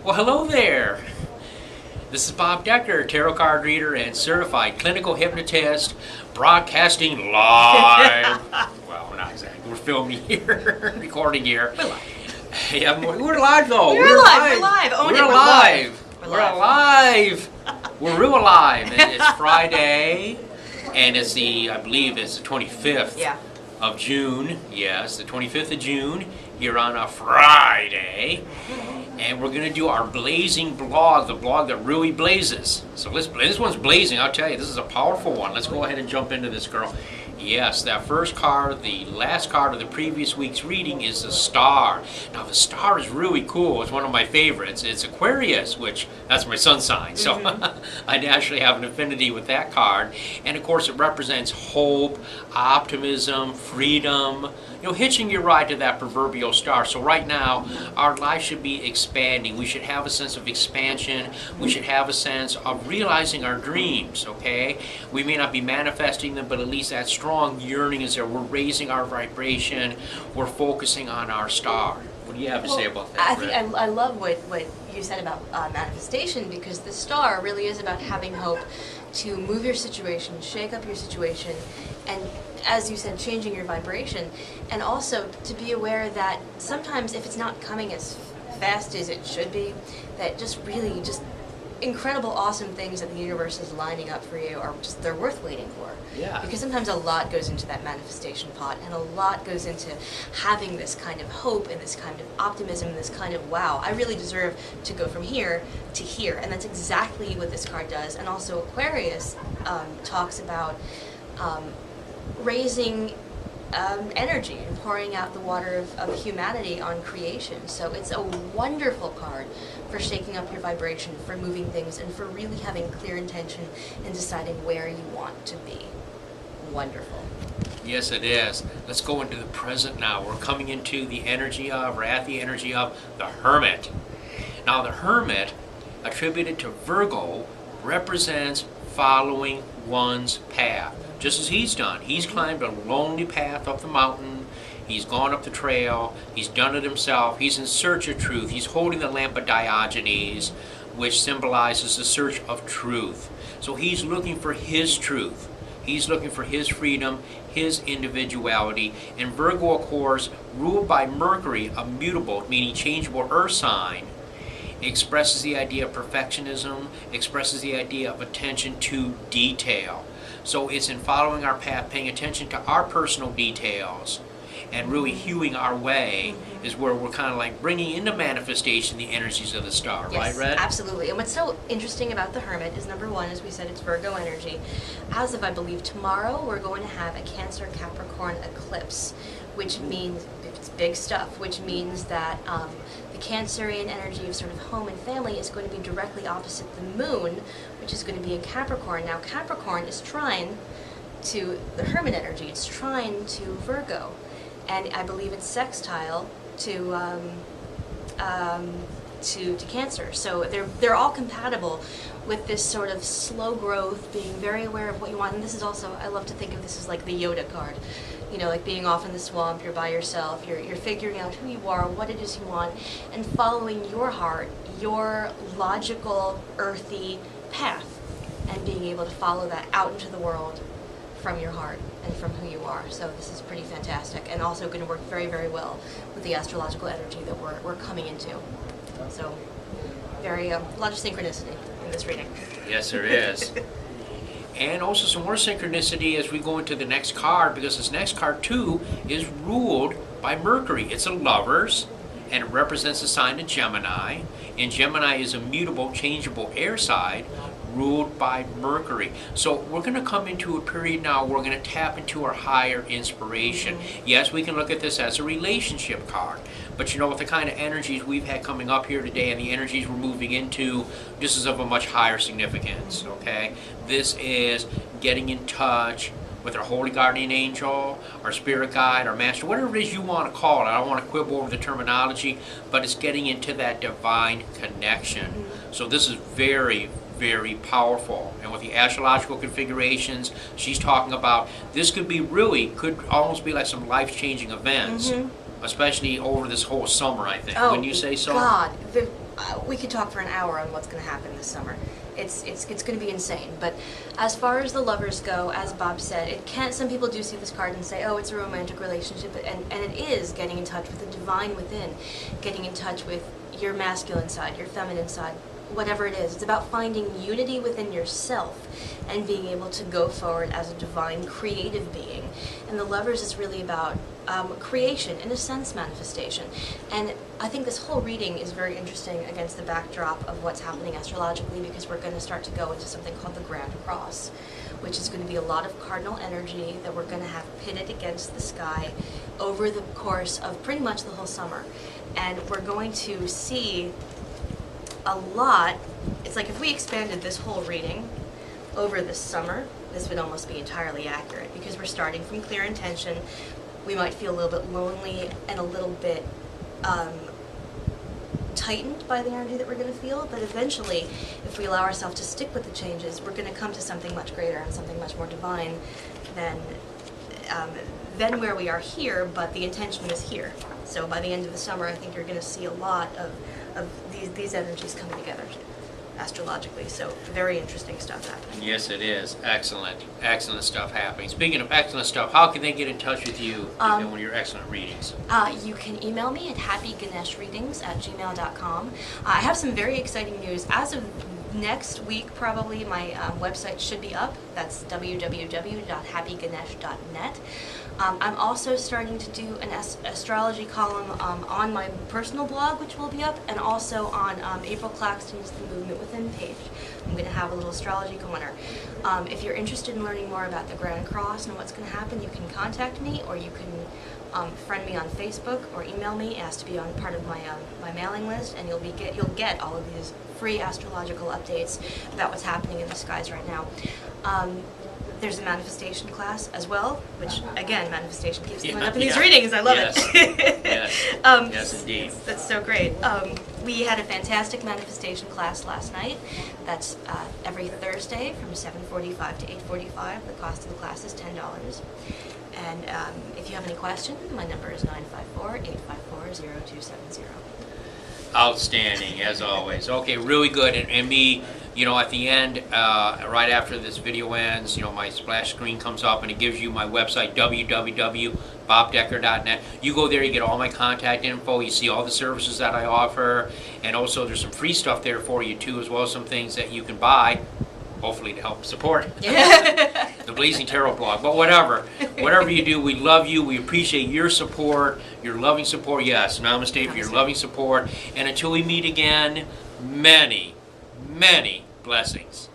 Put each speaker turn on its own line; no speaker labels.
Well, hello there. This is Bob Decker, tarot card reader and certified clinical hypnotist, broadcasting live. Well, not exactly. We're filming here, recording here.
We're live.
Yeah, we're live though.
We're alive. We're live. Own it.
We're
We're
alive.
live.
We're alive. We're real alive. And it's Friday, and it's I believe it's the 25th
Yeah.
of June. Yes, the 25th of June here on a Friday. And we're going to do our blazing blog, the blog that really blazes. So this one's blazing, I'll tell you. This is a powerful one. Let's go ahead and jump into this, girl. Yes, that first card, the last card of the previous week's reading is the Star. Now, the Star is really cool. It's one of my favorites. It's Aquarius, which that's my sun sign. So I naturally have an affinity with that card. And, of course, it represents hope, optimism, freedom, hitching your ride to that proverbial star. So right now, our life should be expanding. We should have a sense of expansion. We should have a sense of realizing our dreams, okay? We may not be manifesting them, but at least that strong yearning is there. We're raising our vibration. We're focusing on our star. What do you have to say about that,
I think I love what you said about manifestation, because the star really is about having hope to move your situation, shake up your situation, and as you said, changing your vibration, and also to be aware that sometimes if it's not coming as fast as it should be, that just really just incredible, awesome things that the universe is lining up for you are just, they're worth waiting for.
Yeah.
Because sometimes a lot goes into that manifestation pot, and a lot goes into having this kind of hope and this kind of optimism and this kind of, wow, I really deserve to go from here to here. And that's exactly what this card does. And also Aquarius talks about raising energy and pouring out the water of humanity on creation. So it's a wonderful card for shaking up your vibration, for moving things, and for really having clear intention and deciding where you want to be. Wonderful.
Yes, it is. Let's go into the present now. We're coming into the energy of, or at the energy of, the Hermit. Now, the Hermit, attributed to Virgo, represents following one's path. Just as he's done. He's climbed a lonely path up the mountain. He's gone up the trail. He's done it himself. He's in search of truth. He's holding the lamp of Diogenes, which symbolizes the search of truth. So he's looking for his truth. He's looking for his freedom, his individuality. And Virgo, of course, ruled by Mercury, a mutable, meaning changeable earth sign, expresses the idea of perfectionism, expresses the idea of attention to detail. So it's in following our path, paying attention to our personal details, and really hewing our way is where we're kind of like bringing into manifestation the energies of the star,
Yes,
right, Red?
Absolutely. And what's so interesting about the Hermit is, number one, as we said, it's Virgo energy. As of, I believe, tomorrow, we're going to have a Cancer Capricorn eclipse, which means it's big stuff, which means that the Cancerian energy of sort of home and family is going to be directly opposite the moon, which is going to be in Capricorn. Now, Capricorn is trine to the Hermit energy. It's trine to Virgo. And I believe it's sextile to Cancer. So they're all compatible with this sort of slow growth, being very aware of what you want. And this is also, I love to think of this as like the Yoda card. Like being off in the swamp, you're by yourself, you're figuring out who you are, what it is you want, and following your heart, your logical, earthy path, and being able to follow that out into the world from your heart and from who you are. So this is pretty fantastic, and also going to work very, very well with the astrological energy that we're coming into. So very a lot of synchronicity in this reading.
Yes, there is. And also some more synchronicity as we go into the next card, because this next card too is ruled by Mercury. It's a Lovers, and it represents the sign of Gemini. And Gemini is a mutable, changeable air sign ruled by Mercury. So we're going to come into a period now where we're going to tap into our higher inspiration. Yes, we can look at this as a relationship card, but with the kind of energies we've had coming up here today and the energies we're moving into, this is of a much higher significance, okay? This is getting in touch with our holy guardian angel, our spirit guide, our master, whatever it is you want to call it. I don't want to quibble over the terminology, but it's getting into that divine connection. So this is very, very powerful. And with the astrological configurations she's talking about, this could almost be like some life-changing events, especially over this whole summer, I think.
Oh,
Wouldn't you say so?
God, we could talk for an hour on what's going to happen this summer. It's going to be insane. But as far as the lovers go, as Bob said, it can't. Some people do see this card and say, "Oh, it's a romantic relationship," and it is getting in touch with the divine within, getting in touch with your masculine side, your feminine side, whatever it is. It's about finding unity within yourself and being able to go forward as a divine, creative being. And the lovers is really about creation, in a sense, manifestation. And I think this whole reading is very interesting against the backdrop of what's happening astrologically, because we're going to start to go into something called the Grand Cross, which is going to be a lot of cardinal energy that we're going to have pitted against the sky over the course of pretty much the whole summer. And we're going to see a lot. It's like if we expanded this whole reading over the summer, this would almost be entirely accurate, because we're starting from clear intention. We might feel a little bit lonely and a little bit tightened by the energy that we're going to feel, but eventually, if we allow ourselves to stick with the changes, we're going to come to something much greater and something much more divine than where we are here, but the intention was here. So by the end of the summer, I think you're going to see a lot of these energies coming together astrologically. So very interesting stuff happening.
Yes, it is. Excellent stuff happening. Speaking of excellent stuff, how can they get in touch with you to one of your excellent readings?
You can email me at happyganeshreadings@gmail.com. I have some very exciting news. As of next week, probably, my website should be up. That's www.happyganesh.net. I'm also starting to do an astrology column on my personal blog, which will be up, and also on April Claxton's The Movement Within page. I'm going to have a little astrology corner. If you're interested in learning more about the Grand Cross and what's going to happen, you can contact me, or you can friend me on Facebook or email me, ask to be on part of my mailing list, and you'll get all of these free astrological updates about what's happening in the skies right now. There's a manifestation class as well, which, again, manifestation keeps coming up in these readings. I love it.
Yes, indeed.
That's so great. We had a fantastic manifestation class last night. That's every Thursday from 7:45 to 8:45. The cost of the class is $10. And if you have any questions, my number is 954-854-0270.
Outstanding, as always. Okay, really good. And me, at the end, right after this video ends, my splash screen comes up and it gives you my website, www.bobdecker.net. You go there, you get all my contact info, you see all the services that I offer, and also there's some free stuff there for you too, as well as some things that you can buy, hopefully to help support the Blazing Tarot blog. But whatever you do, we love you. We appreciate your support, your loving support. Yes, namaste for your loving support. And until we meet again, many, many blessings.